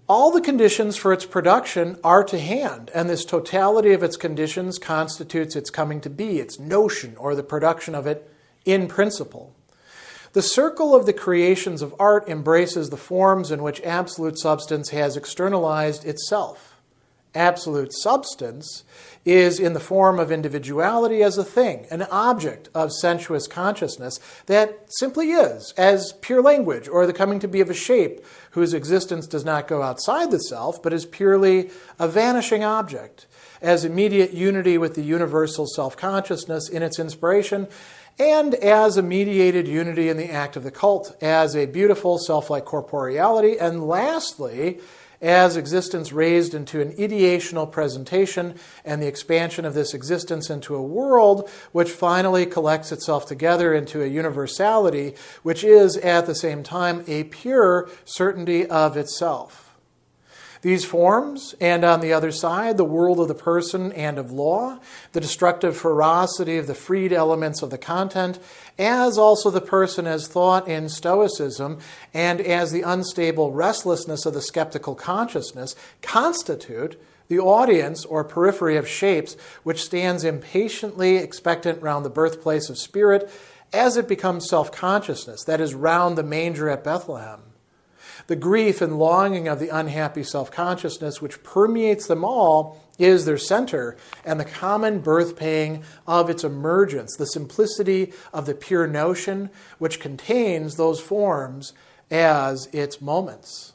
all the conditions for its production are to hand, and this totality of its conditions constitutes its coming to be, its notion, or the production of it in principle. The circle of the creations of art embraces the forms in which absolute substance has externalized itself. Absolute substance is in the form of individuality as a thing, an object of sensuous consciousness that simply is, as pure language or the coming to be of a shape whose existence does not go outside the self, but is purely a vanishing object, as immediate unity with the universal self-consciousness in its inspiration, and as a mediated unity in the act of the cult, as a beautiful self-like corporeality, and lastly, as existence raised into an ideational presentation and the expansion of this existence into a world which finally collects itself together into a universality which is at the same time a pure certainty of itself. These forms, and on the other side, the world of the person and of law, the destructive ferocity of the freed elements of the content, as also the person as thought in Stoicism, and as the unstable restlessness of the skeptical consciousness, constitute the audience or periphery of shapes which stands impatiently expectant round the birthplace of spirit as it becomes self-consciousness, that is, round the manger at Bethlehem. The grief and longing of the unhappy self-consciousness which permeates them all is their center, and the common birth-paying of its emergence, the simplicity of the pure notion which contains those forms as its moments.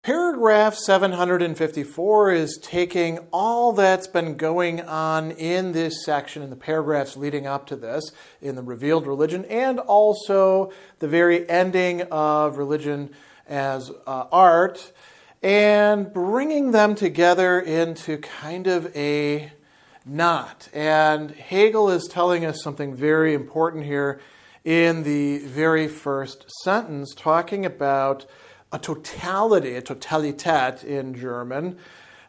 Paragraph 754 is taking all that's been going on in this section, in the paragraphs leading up to this, in the revealed religion, and also the very ending of religion as art, and bringing them together into kind of a knot. And Hegel is telling us something very important here in the very first sentence, talking about a totality, a Totalität in German,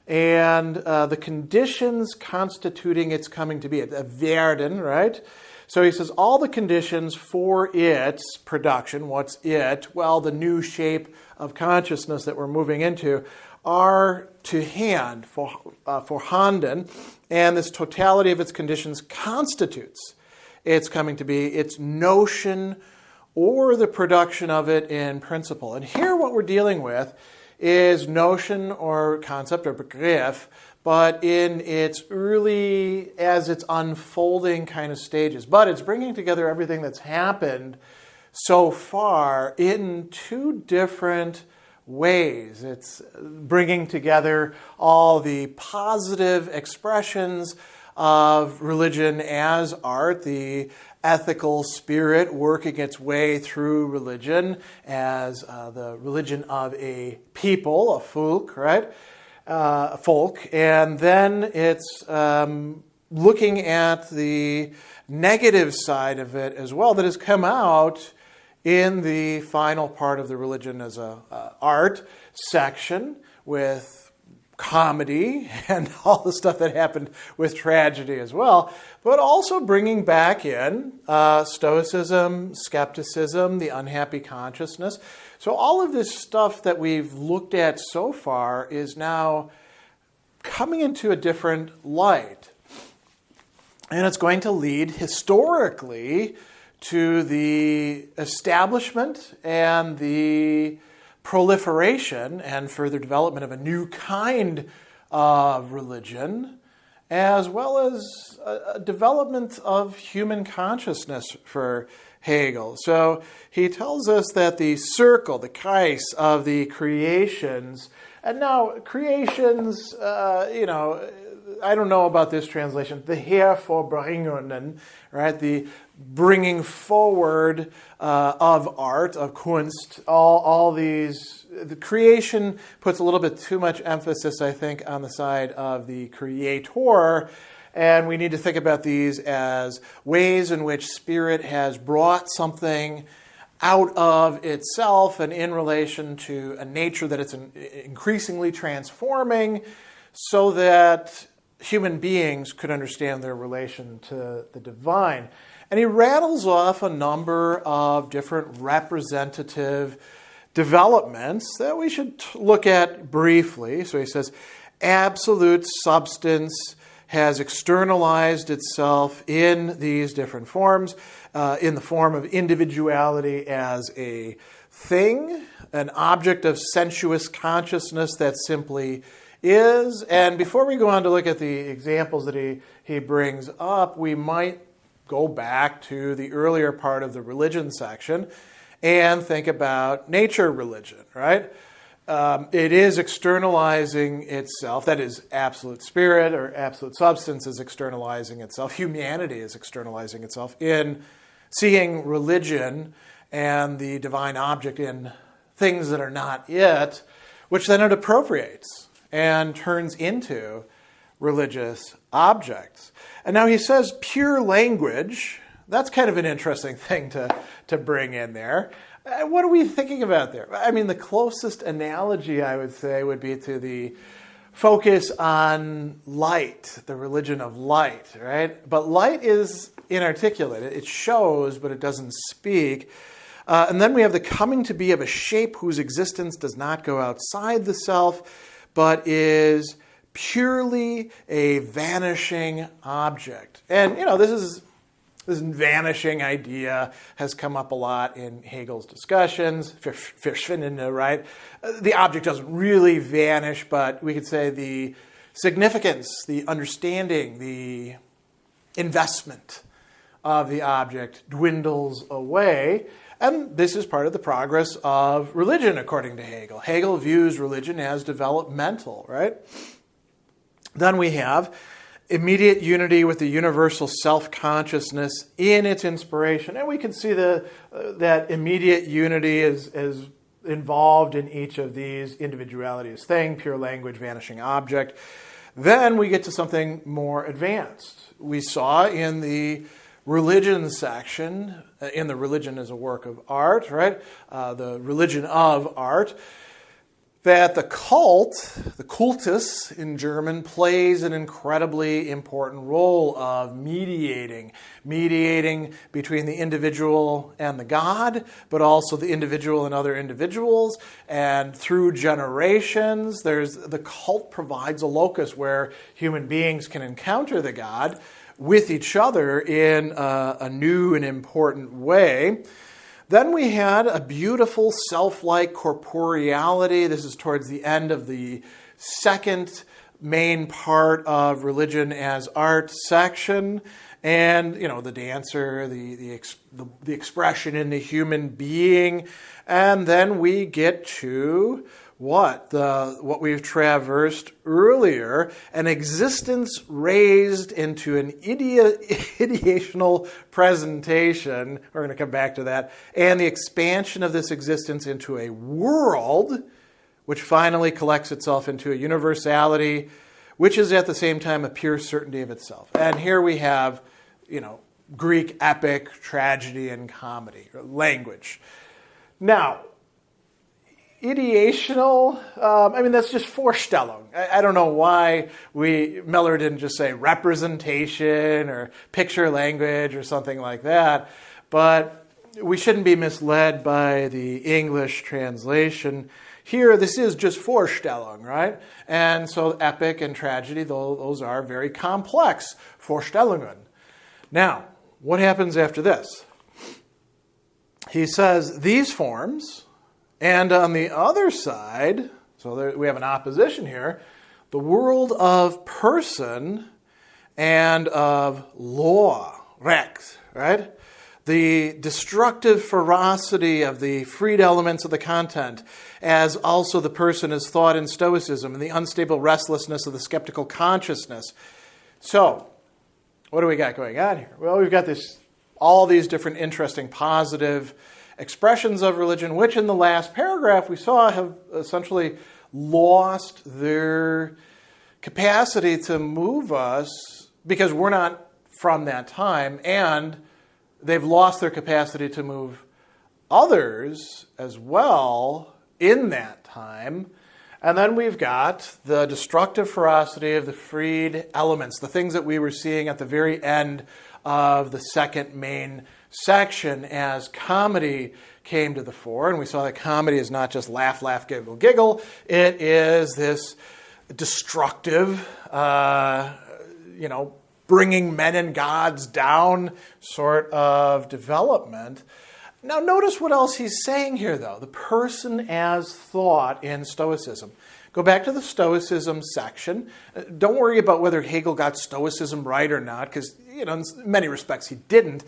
and the conditions constituting its coming to be, a Werden, right? So he says all the conditions for its production, what's it? Well, the new shape of consciousness that we're moving into are to hand, for handen, and this totality of its conditions constitutes its coming to be, its notion, or the production of it in principle. And here what we're dealing with is notion or concept or Begriff, but in its early, as it's unfolding kind of stages. But it's bringing together everything that's happened so far in two different ways. It's bringing together all the positive expressions of religion as art, the ethical spirit working its way through religion as the religion of a people, a folk, right? A folk. And then it's looking at the negative side of it as well that has come out in the final part of the religion as a art section with comedy and all the stuff that happened with tragedy as well, but also bringing back in Stoicism, skepticism, the unhappy consciousness. So all of this stuff that we've looked at so far is now coming into a different light. And it's going to lead historically to the establishment and the proliferation and further development of a new kind of religion, as well as a development of human consciousness for Hegel. So he tells us that the circle, the Kreis of the creations, and now creations, I don't know about this translation, the Hervorbringungen, right? The bringing forward of art, of Kunst, all these. The creation puts a little bit too much emphasis, I think, on the side of the creator, and we need to think about these as ways in which spirit has brought something out of itself and in relation to a nature that it's increasingly transforming so that human beings could understand their relation to the divine. And he rattles off a number of different representative developments that we should look at briefly. So he says, absolute substance has externalized itself in these different forms, in the form of individuality as a thing, an object of sensuous consciousness that simply is. And before we go on to look at the examples that he brings up, we might go back to the earlier part of the religion section and think about nature religion, right? It is externalizing itself. That is, absolute spirit or absolute substance is externalizing itself. Humanity is externalizing itself in seeing religion and the divine object in things that are not it, which then it appropriates and turns into religious objects. And now he says pure language. That's kind of an interesting thing to bring in there. What are we thinking about there? I mean, the closest analogy, I would say, would be to the focus on light, the religion of light, right? But light is inarticulate. It shows, but it doesn't speak. And then we have the coming to be of a shape whose existence does not go outside the self, but is purely a vanishing object. And, this vanishing idea has come up a lot in Hegel's discussions, Verschwindende, right? The object doesn't really vanish, but we could say the significance, the understanding, the investment of the object dwindles away. And this is part of the progress of religion, according to Hegel. Hegel views religion as developmental, right? Then we have immediate unity with the universal self-consciousness in its inspiration. And we can see that immediate unity is involved in each of these: individuality as thing, pure language, vanishing object. Then we get to something more advanced. We saw in the religion section, in the religion as a work of art, right? The religion of art, that the cult, the cultus in German, plays an incredibly important role of mediating between the individual and the God, but also the individual and other individuals. And through generations, the cult provides a locus where human beings can encounter the God with each other in a new and important way. Then we had a beautiful self-like corporeality. This is towards the end of the second main part of religion as art section. And, the dancer, the expression in the human being. And then we get to what we've traversed earlier, an existence raised into an ideational presentation. We're going to come back to that. And the expansion of this existence into a world, which finally collects itself into a universality, which is at the same time a pure certainty of itself. And here we have, Greek epic, tragedy, and comedy, or language. Now, ideational, that's just Vorstellung. I don't know why Miller didn't just say representation or picture language or something like that, but we shouldn't be misled by the English translation. Here, this is just Vorstellung, right? And so epic and tragedy, those are very complex Vorstellungen. Now, what happens after this? He says these forms, and on the other side, so we have an opposition here, the world of person and of law, Recht, right? The destructive ferocity of the freed elements of the content, as also the person as thought in Stoicism, and the unstable restlessness of the skeptical consciousness. So, what do we got going on here? Well, we've got all these different interesting positive expressions of religion, which in the last paragraph we saw have essentially lost their capacity to move us because we're not from that time, and they've lost their capacity to move others as well in that time. And then we've got the destructive ferocity of the freed elements, the things that we were seeing at the very end of the second main section as comedy came to the fore. And we saw that comedy is not just laugh, laugh, giggle, giggle. It is this destructive, bringing men and gods down sort of development. Now, notice what else he's saying here, though. The person as thought in Stoicism. Go back to the Stoicism section. Don't worry about whether Hegel got Stoicism right or not, because, in many respects he didn't.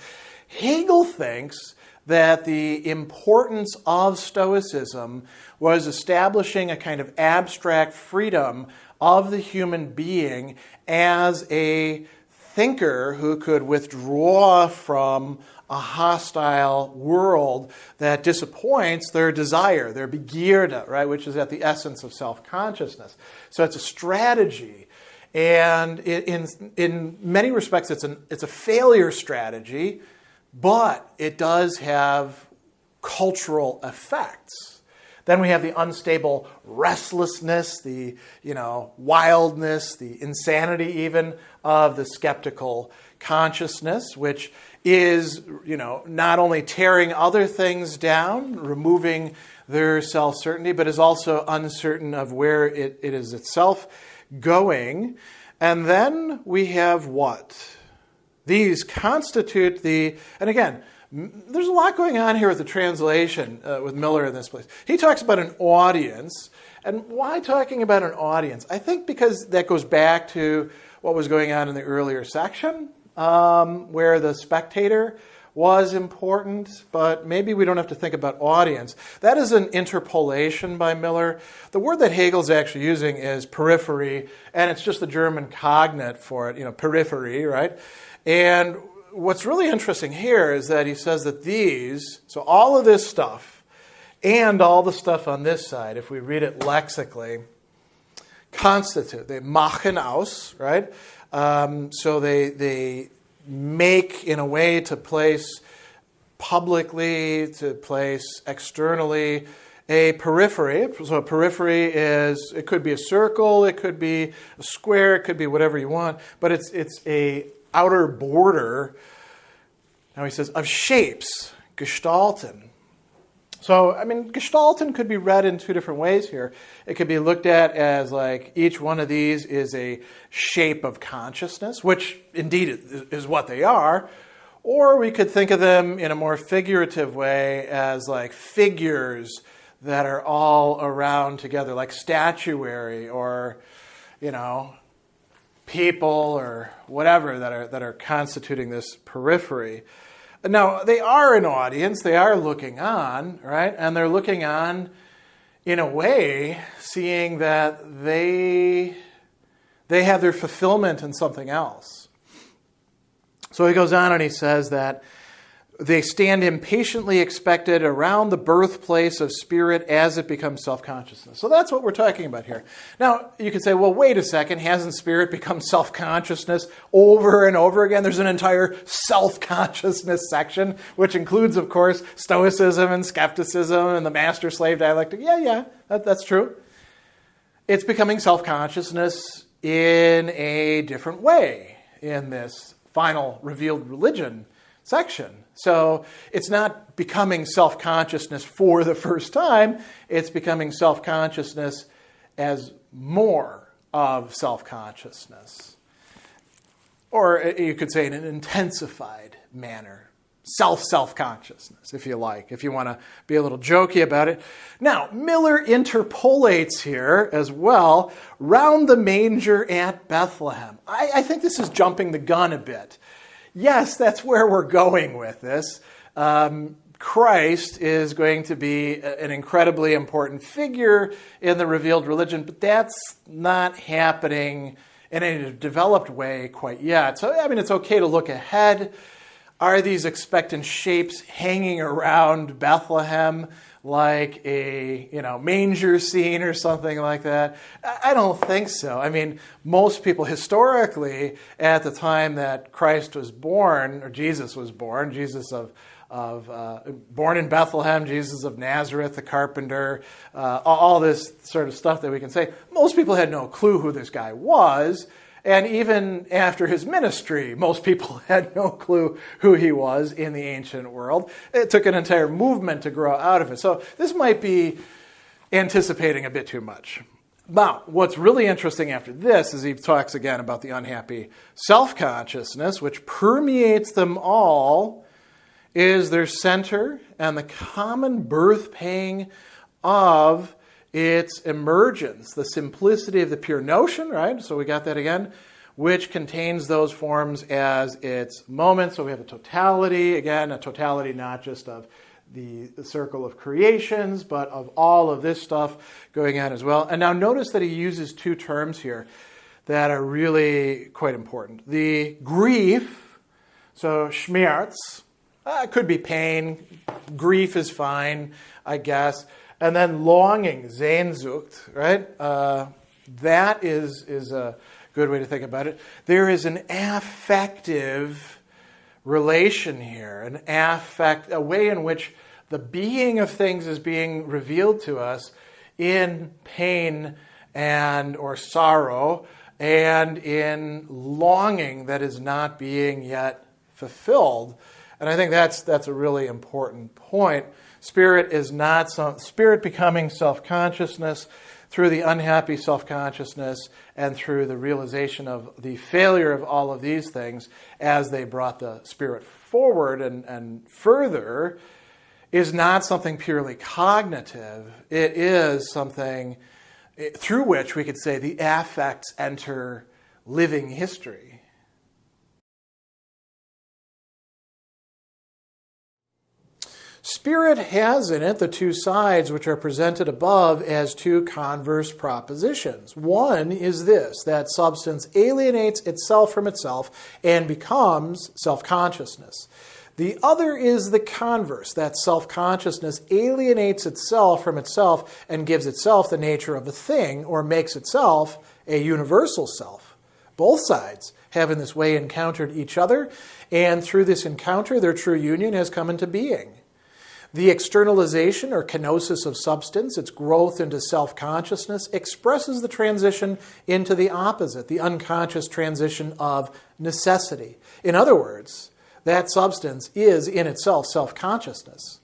Hegel thinks that the importance of Stoicism was establishing a kind of abstract freedom of the human being as a thinker who could withdraw from a hostile world that disappoints their desire, their begierde, right, which is at the essence of self-consciousness. So it's a strategy, and in many respects it's a failure strategy, but it does have cultural effects. Then we have the unstable restlessness, the wildness, the insanity even of the skeptical consciousness, which is not only tearing other things down, removing their self-certainty, but is also uncertain of where it is itself going. And then we have what? These constitute and again, there's a lot going on here with the translation with Miller in this place. He talks about an audience. And why talking about an audience? I think because that goes back to what was going on in the earlier section, where the spectator was important, but maybe we don't have to think about audience. That is an interpolation by Miller. The word that Hegel's actually using is periphery, and it's just the German cognate for it, periphery, right? And what's really interesting here is that he says that so all of this stuff and all the stuff on this side, if we read it lexically, constitute, they machen aus, right? So they make in a way to place publicly, to place externally, a periphery. So a periphery it could be a circle, it could be a square, it could be whatever you want, but it's a outer border, now he says, of shapes, gestalten. So, gestalten could be read in two different ways here. It could be looked at as like each one of these is a shape of consciousness, which indeed is what they are. Or we could think of them in a more figurative way as like figures that are all around together, like statuary or, people or whatever that are constituting this periphery. Now, they are an audience, they are looking on, right? And they're looking on in a way, seeing that they have their fulfillment in something else. So he goes on and he says that they stand impatiently expected around the birthplace of spirit as it becomes self-consciousness. So that's what we're talking about here. Now, you could say, well, wait a second, hasn't spirit become self-consciousness over and over again? There's an entire self-consciousness section, which includes, of course, Stoicism and skepticism and the master-slave dialectic. Yeah, that's true. It's becoming self-consciousness in a different way in this final revealed religion section. So it's not becoming self-consciousness for the first time. It's becoming self-consciousness as more of self-consciousness. Or you could say in an intensified manner. Self-consciousness, if you like, if you want to be a little jokey about it. Now, Miller interpolates here as well, round the manger at Bethlehem. I think this is jumping the gun a bit. Yes, that's where we're going with this. Christ is going to be an incredibly important figure in the revealed religion, but that's not happening in a developed way quite yet. So, it's okay to look ahead. Are these expectant shapes hanging around Bethlehem like a manger scene or something like that? I don't think so. Most people historically at the time that Christ was born, or Jesus was born, Jesus of born in Bethlehem, Jesus of Nazareth, the carpenter, all this sort of stuff that we can say. Most people had no clue who this guy was. And even after his ministry, most people had no clue who he was in the ancient world. It took an entire movement to grow out of it. So this might be anticipating a bit too much. Now, what's really interesting after this is he talks again about the unhappy self-consciousness, which permeates them all, is their center and the common birth pang of its emergence, the simplicity of the pure notion, right? So we got that again, which contains those forms as its moment. So we have a totality, again, a totality not just of the circle of creations, but of all of this stuff going on as well. And now notice that he uses two terms here that are really quite important. The grief, so Schmerz, could be pain. Grief is fine, I guess. And then longing, Sehnsucht, right? That is a good way to think about it. There is an affective relation here, a way in which the being of things is being revealed to us in pain and or sorrow and in longing that is not being yet fulfilled. And I think that's a really important point. Spirit is not spirit becoming self-consciousness through the unhappy self-consciousness and through the realization of the failure of all of these things as they brought the spirit forward and further is not something purely cognitive. It is something through which we could say the affects enter living history. Spirit has in it the two sides which are presented above as two converse propositions. One is this, that substance alienates itself from itself and becomes self-consciousness. The other is the converse, that self-consciousness alienates itself from itself and gives itself the nature of a thing or makes itself a universal self. Both sides have in this way encountered each other, and through this encounter their true union has come into being. The externalization or kenosis of substance, its growth into self-consciousness, expresses the transition into the opposite, the unconscious transition of necessity. In other words, that substance is in itself self-consciousness.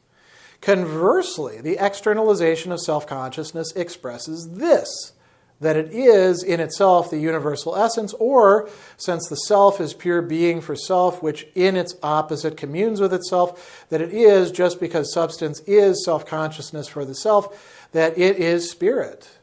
Conversely, the externalization of self-consciousness expresses this, that it is in itself the universal essence, or, since the self is pure being for self, which in its opposite communes with itself, that it is, just because substance is self-consciousness for the self, that it is spirit.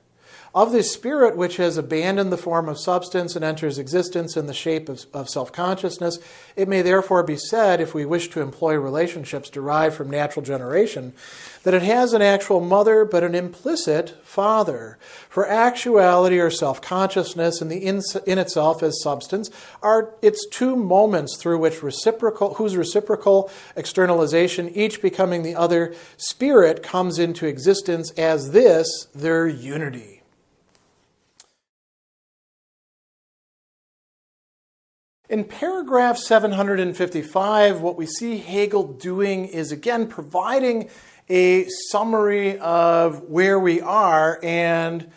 Of this spirit which has abandoned the form of substance and enters existence in the shape of self-consciousness, it may therefore be said, if we wish to employ relationships derived from natural generation, that it has an actual mother but an implicit father. For actuality or self-consciousness and the in itself as substance are its two moments through which whose reciprocal externalization, each becoming the other spirit, comes into existence as this, their unity. In paragraph 755, what we see Hegel doing is, again, providing a summary of where we are and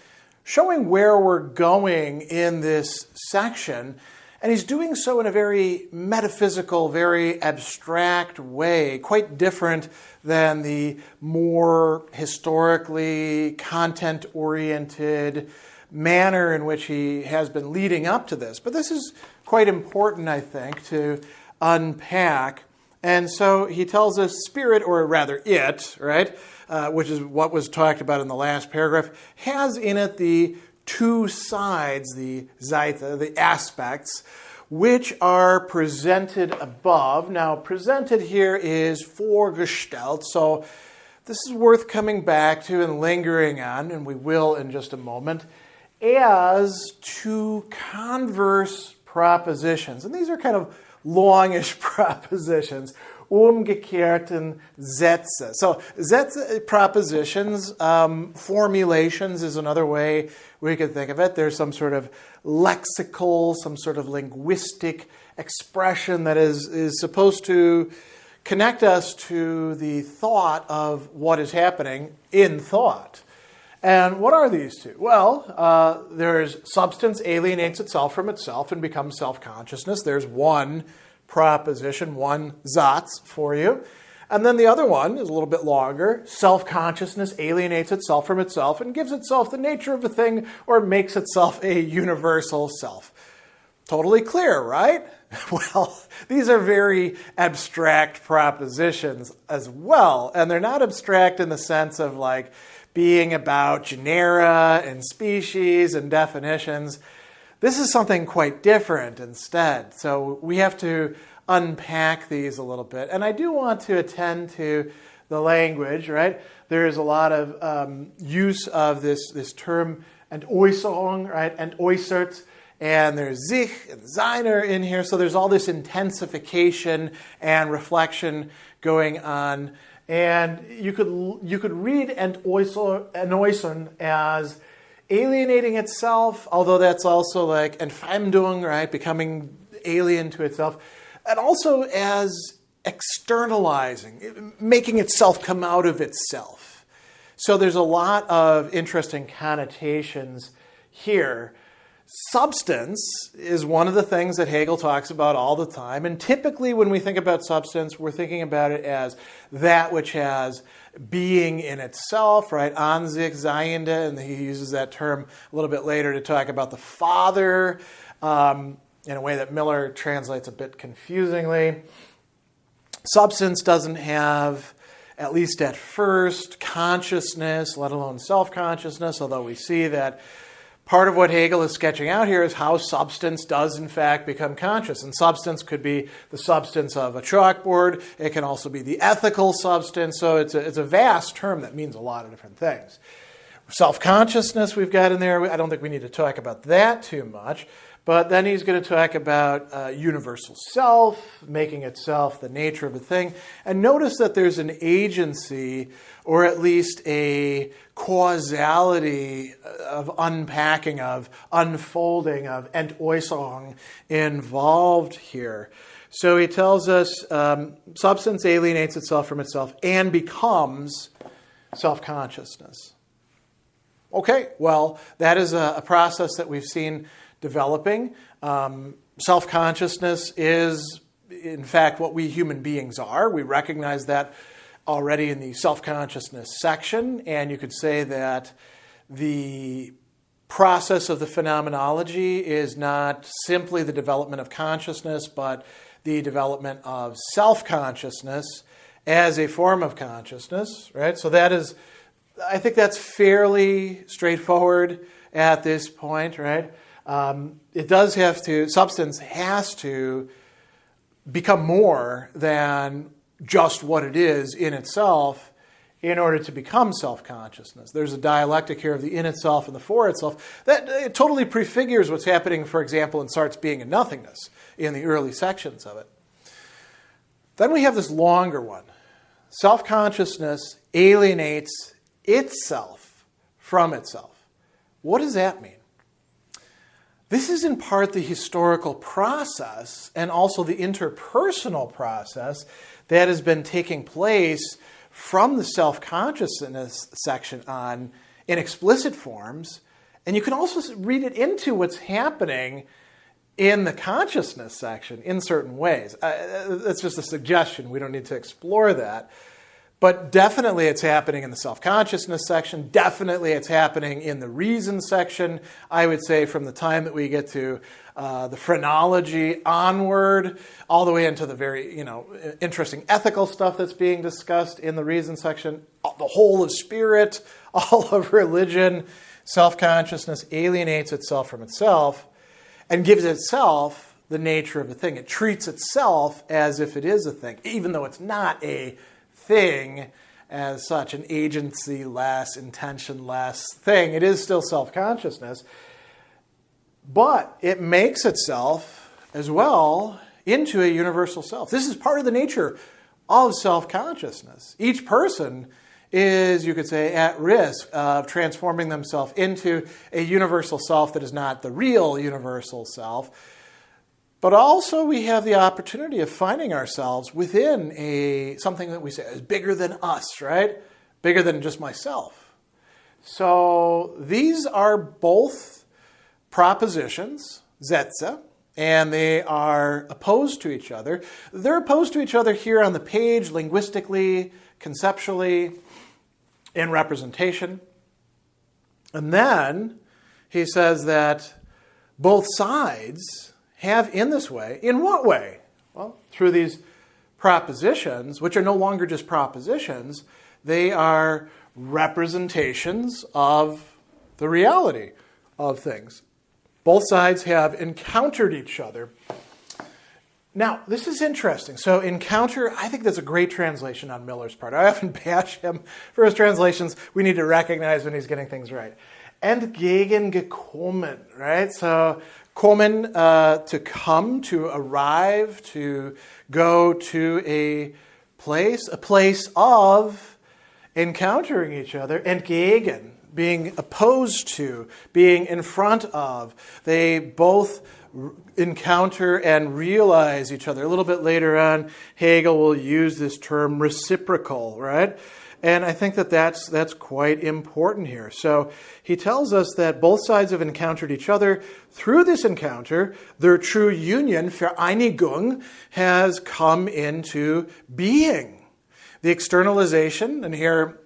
showing where we're going in this section. And he's doing so in a very metaphysical, very abstract way, quite different than the more historically content-oriented manner in which he has been leading up to this. But this is quite important, I think, to unpack. And so he tells us spirit, or rather it, right, which is what was talked about in the last paragraph, has in it the two sides, the Seite, the aspects, which are presented above. Now, presented here is vorgestellt, so this is worth coming back to and lingering on, and we will in just a moment, as two converse propositions. And these are kind of longish propositions. Umgekehrten Sätze. So Sätze, propositions, formulations is another way we could think of it. There's some sort of lexical, some sort of linguistic expression that is supposed to connect us to the thought of what is happening in thought. And what are these two? Well, there's substance alienates itself from itself and becomes self-consciousness. There's one proposition, one Satz for you. And then the other one is a little bit longer. Self-consciousness alienates itself from itself and gives itself the nature of a thing or makes itself a universal self. Totally clear, right? Well, these are very abstract propositions as well. And they're not abstract in the sense of like being about genera and species and definitions. This is something quite different instead. So we have to unpack these a little bit. And I do want to attend to the language, right? There's a lot of use of this term Entäußerung, right? And äußert. And there's sich and seiner in here. So there's all this intensification and reflection going on. And you could read entäußern as alienating itself, although that's also like Entfremdung, right? Becoming alien to itself. And also as externalizing, making itself come out of itself. So there's a lot of interesting connotations here. Substance is one of the things that Hegel talks about all the time. And typically when we think about substance, we're thinking about it as that which has being in itself, right? An sich seiende, and he uses that term a little bit later to talk about the Father in a way that Miller translates a bit confusingly. Substance doesn't have, at least at first, consciousness, let alone self-consciousness, although we see that part of what Hegel is sketching out here is how substance does, in fact, become conscious. And substance could be the substance of a chalkboard. It can also be the ethical substance. So it's a vast term that means a lot of different things. Self-consciousness we've got in there. I don't think we need to talk about that too much. But then he's going to talk about universal self, making itself the nature of a thing. And notice that there's an agency, or at least a causality of unpacking, of unfolding, of Entäußerung involved here. So he tells us substance alienates itself from itself and becomes self-consciousness. Okay, well, that is a process that we've seen developing. Self-consciousness is, in fact, what we human beings are. We recognize that already in the self-consciousness section, and you could say that the process of the phenomenology is not simply the development of consciousness, but the development of self-consciousness as a form of consciousness, right? So that is, I think that's fairly straightforward at this point, right? It does have to, substance has to become more than just what it is in itself in order to become self-consciousness. There's a dialectic here of the in itself and the for itself that it totally prefigures what's happening, for example, in Sartre's Being and Nothingness in the early sections of it. Then we have this longer one. Self-consciousness alienates itself from itself. What does that mean? This is in part the historical process and also the interpersonal process that has been taking place from the self-consciousness section on in explicit forms. And you can also read it into what's happening in the consciousness section in certain ways. That's just a suggestion. We don't need to explore that. But definitely it's happening in the self-consciousness section. Definitely it's happening in the reason section. I would say from the time that we get to the phrenology onward, all the way into the very interesting ethical stuff that's being discussed in the reason section, the whole of spirit, all of religion, self-consciousness alienates itself from itself and gives itself the nature of a thing. It treats itself as if it is a thing, even though it's not a thing as such, an agency-less, intention-less thing. It is still self-consciousness, but it makes itself as well into a universal self. This is part of the nature of self-consciousness. Each person is, you could say, at risk of transforming themselves into a universal self that is not the real universal self. But also we have the opportunity of finding ourselves within something that we say is bigger than us, right? Bigger than just myself. So these are both propositions, Sätze, and they are opposed to each other. They're opposed to each other here on the page, linguistically, conceptually, in representation. And then he says that both sides have in this way. In what way? Well, through these propositions, which are no longer just propositions, they are representations of the reality of things. Both sides have encountered each other. Now, this is interesting. So encounter, I think that's a great translation on Miller's part. I often bash him for his translations. We need to recognize when he's getting things right. Entgegengekommen, right? So kommen, to come, to arrive, to go to a place of encountering each other. Entgegen, being opposed to, being in front of. They both encounter and realize each other. A little bit later on, Hegel will use this term reciprocal, right? And I think that that's quite important here. So he tells us that both sides have encountered each other. Through this encounter, their true union, Vereinigung, has come into being. The externalization, and here,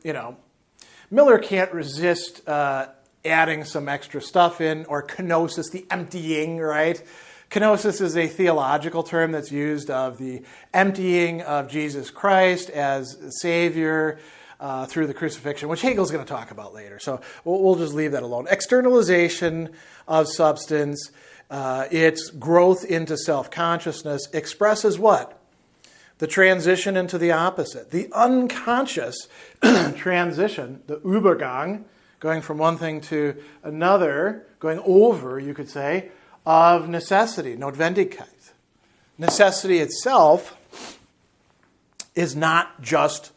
Miller can't resist adding some extra stuff in, or kenosis, the emptying, right? Kenosis is a theological term that's used of the emptying of Jesus Christ as Savior through the crucifixion, which Hegel's going to talk about later. So we'll just leave that alone. Externalization of substance, its growth into self-consciousness, expresses what? The transition into the opposite. The unconscious transition, the Übergang, going from one thing to another, going over, you could say, of necessity, Notwendigkeit. Necessity itself is not just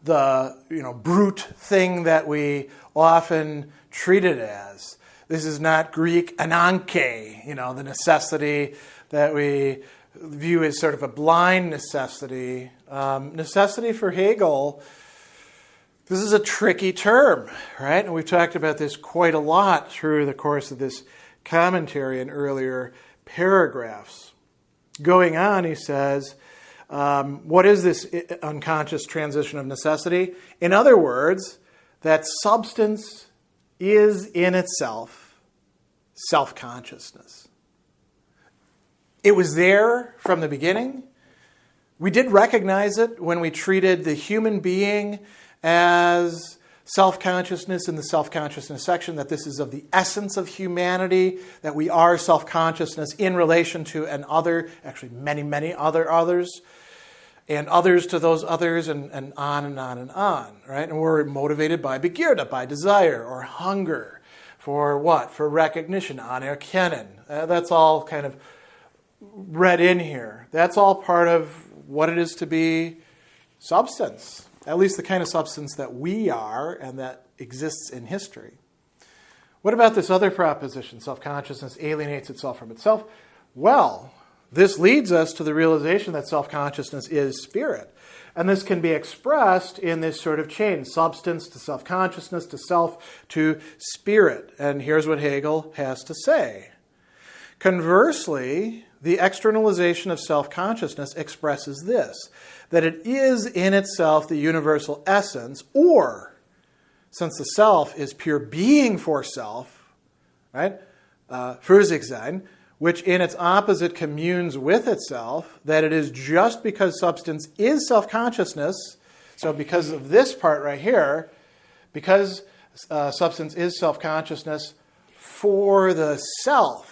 the brute thing that we often treat it as. This is not Greek ananke, the necessity that we view as sort of a blind necessity. Necessity for Hegel, this is a tricky term, right? And we've talked about this quite a lot through the course of this commentary in earlier paragraphs. Going on, he says, what is this unconscious transition of necessity? In other words, that substance is in itself self-consciousness. It was there from the beginning. We did recognize it when we treated the human being as self-consciousness in the self-consciousness section, that this is of the essence of humanity, that we are self-consciousness in relation to an other, actually many other others, and others to those others, and on and on and on, right? And we're motivated by Begierde, by desire or hunger. For what? For recognition, anerkennen. That's all kind of read in here. That's all part of what it is to be substance, at least the kind of substance that we are and that exists in history. What about this other proposition, self-consciousness alienates itself from itself? Well, this leads us to the realization that self-consciousness is spirit. And this can be expressed in this sort of chain, substance to self-consciousness to self to spirit. And here's what Hegel has to say. Conversely, the externalization of self-consciousness expresses this, that it is in itself the universal essence, or, since the self is pure being for self, right, für sich sein, which in its opposite communes with itself, that it is just because substance is self-consciousness, so because of this part right here, because substance is self-consciousness for the self.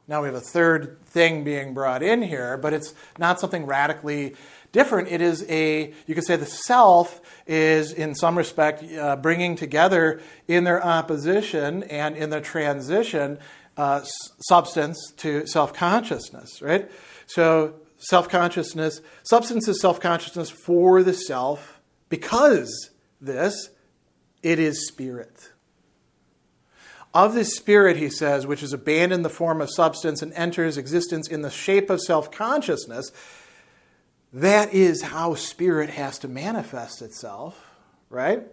Now we have a third thing being brought in here, but it's not something radically different. It is you could say the self is in some respect bringing together in their opposition and in their transition substance to self-consciousness, right? So self-consciousness, substance is self-consciousness for the self because it is spirit. Of this spirit, he says, which has abandoned the form of substance and enters existence in the shape of self-consciousness, that is how spirit has to manifest itself, right?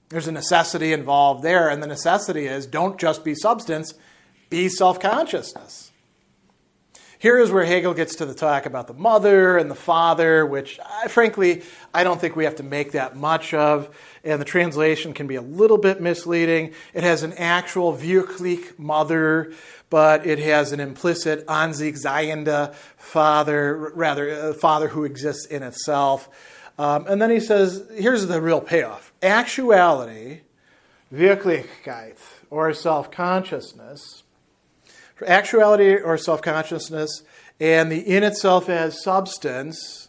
There's a necessity involved there, and the necessity is don't just be substance, be self-consciousness. Here is where Hegel gets to the talk about the mother and the father, which, frankly, I don't think we have to make that much of, and the translation can be a little bit misleading. It has an actual wirklich mother, but it has an implicit an sich seiende father, rather a father who exists in itself. And then he says, here's the real payoff. Actuality, Wirklichkeit, or self-consciousness, actuality or self-consciousness and the in itself as substance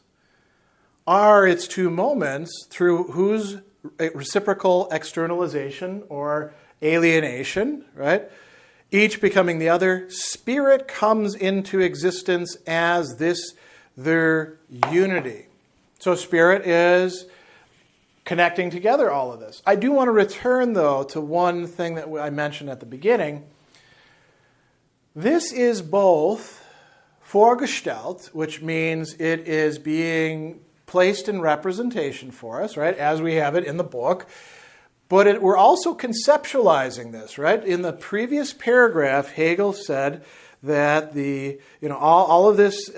are its two moments through whose reciprocal externalization or alienation, right? Each becoming the other, spirit comes into existence as this their unity. So spirit is connecting together all of this. I do want to return, though, to one thing that I mentioned at the beginning. This is both vorgestellt, which means it is being placed in representation for us, right, as we have it in the book. But we're also conceptualizing this, right? In the previous paragraph, Hegel said that all of this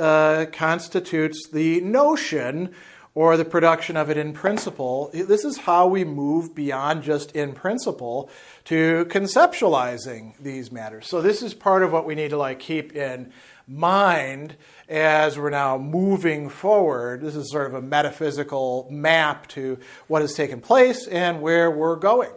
constitutes the notion or the production of it in principle. This is how we move beyond just in principle to conceptualizing these matters. So this is part of what we need to keep in mind as we're now moving forward. This is sort of a metaphysical map to what has taken place and where we're going.